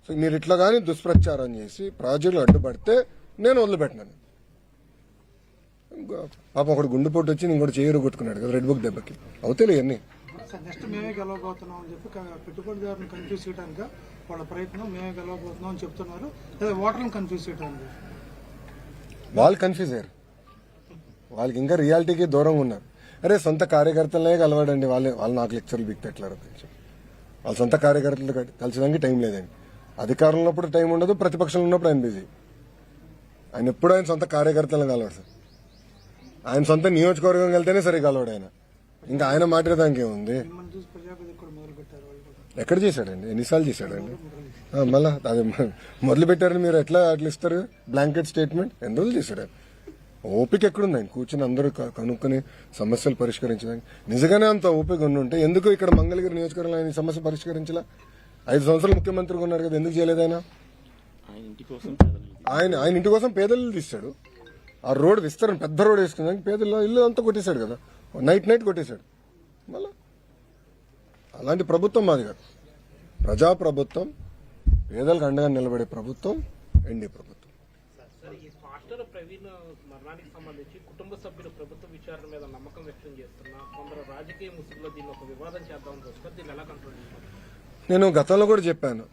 So మీరు ఇట్లా కానీ దుష్ప్రచారం చేసి ప్రాజెక్టులు అడ్డుపడితే నేను వదిలిపెట్టినాను. పాపం ఒకటి గుండెపోటు వచ్చి ఇంకోటి చేయరు కొట్టుకున్నాడు కదా రెడ్ బుక్ దెబ్బకి. అవుతాయి ఇవన్నీ. నెక్స్ట్ మేమే గెలవబోతున్నాం అని చెప్పి పెట్టుబడిదారుని కన్ఫ్యూజ్ చేయడానికి వాళ్ళ ప్రయత్నం, మేమే గెలవబోతున్నాం అని చెప్తున్నారు. లేదా ఓటర్లను కన్ఫ్యూజ్ చేయడానికి వాళ్ళు కన్ఫ్యూజ్ అయ్యారు. వాళ్ళకి ఇంకా రియాలిటీకి దూరంగా ఉన్నారు. అరే సొంత కార్యకర్తలనే కలవాడండి, వాళ్ళు నాకు లెక్చర్లు బిక్తెట్లారు. వాళ్ళ సొంత కార్యకర్తలు కలిసడానికి టైం లేదండి. అధికారంలో ఉన్నప్పుడు టైం ఉండదు, ప్రతిపక్షంలో ఉన్నప్పుడు ఆయన బిజీ. ఆయన ఎప్పుడు ఆయన సొంత కార్యకర్తలను కలవాడు సార్. ఆయన సొంత నియోజకవర్గం వెళ్తేనే సరే కలవాడు ఆయన. ఇంకా ఆయన మాట్లాడడానికి ఏముంది? ఎక్కడ చేశాడండి? ఎన్నిసార్లు చేశాడండి? మళ్ళా అది మొదలు పెట్టారని మీరు ఎట్లా అట్లా ఇస్తారు బ్లాంకెట్ స్టేట్మెంట్? ఎన్ని రోజులు చేశాడు? ఓపిక ఎక్కడుంది ఆయన కూర్చుని అందరూ కనుక్కొని సమస్యలు పరిష్కరించడానికి? నిజంగానే అంత ఓపిక ఉంటే ఎందుకు ఇక్కడ మంగళగిరి నియోజకవర్గంలో ఆయన సమస్య పరిష్కరించాల? 5 సంవత్సరాలు ముఖ్యమంత్రిగా ఉన్నారు కదా, ఎందుకు చేయలేదు ఆయన? ఆయన ఇంటి కోసం పేదలు తీశాడు. ఆ రోడ్ విస్తరణ పెద్ద రోడ్ వేసుకున్నాక పేదల్లో ఇల్లు అంతా కొట్టేశాడు కదా, నైట్ కొట్టేశాడు. మళ్ళా అలాంటి ప్రభుత్వం మాది కాదు. ప్రజా ప్రభుత్వం, పేదలకు అండగా నిలబడే ప్రభుత్వం ఎన్డీ ప్రభుత్వం. ప్రవీణ్ మరణానికి సంబంధించి కుటుంబ సభ్యులు ప్రభుత్వ విచారణ మీద నమ్మకం వ్యక్తం చేస్తున్నా కొందరు రాజకీయ ముసుగులో దీన్ని ఒక వివాదం చేద్దామని చూస్తారు. దీన్ని ఎలా కంట్రోల్ చేస్తారు? నేను గతంలో కూడా చెప్పాను,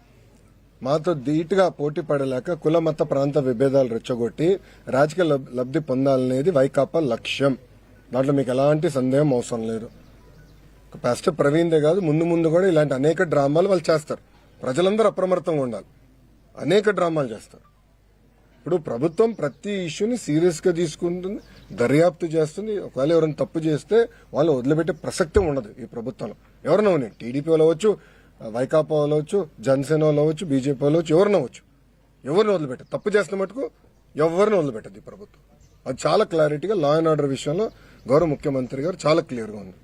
మాతో ధీటుగా పోటీ పడలేక కుల మత ప్రాంత విభేదాలు రెచ్చగొట్టి రాజకీయ లబ్ధి పొందాలనేది వైకాపా లక్ష్యం. దాంట్లో మీకు ఎలాంటి సందేహం అవసరం లేదు. ఫస్ట్ ప్రవీణ్దే కాదు, ముందు కూడా ఇలాంటి అనేక డ్రామాలు వాళ్ళు చేస్తారు. ప్రజలందరూ అప్రమత్తంగా ఉండాలి. అనేక డ్రామాలు చేస్తారు. ఇప్పుడు ప్రభుత్వం ప్రతి ఇష్యూని సీరియస్ గా తీసుకుంటుంది, దర్యాప్తు చేస్తుంది. ఒకవేళ ఎవరైనా తప్పు చేస్తే వాళ్ళు వదిలిపెట్టే ప్రసక్తి ఉండదు ఈ ప్రభుత్వంలో. ఎవరైనా ఉన్నాయి, టీడీపీ వాళ్ళు అవ్వచ్చు, వైకాపా వాళ్ళు అవ్వచ్చు, జనసేన వాళ్ళు అవ్వచ్చు, బీజేపీ వాళ్ళు అవ్వచ్చు, ఎవరిని అవ్వచ్చు. ఎవరిని వదిలిపెట్టదు. తప్పు చేస్తున్న మటుకు ఎవరిని వదిలిపెట్టదు ఈ ప్రభుత్వం. అది చాలా క్లారిటీగా లా అండ్ ఆర్డర్ విషయంలో గౌరవ ముఖ్యమంత్రి గారు చాలా క్లియర్ గా ఉంది.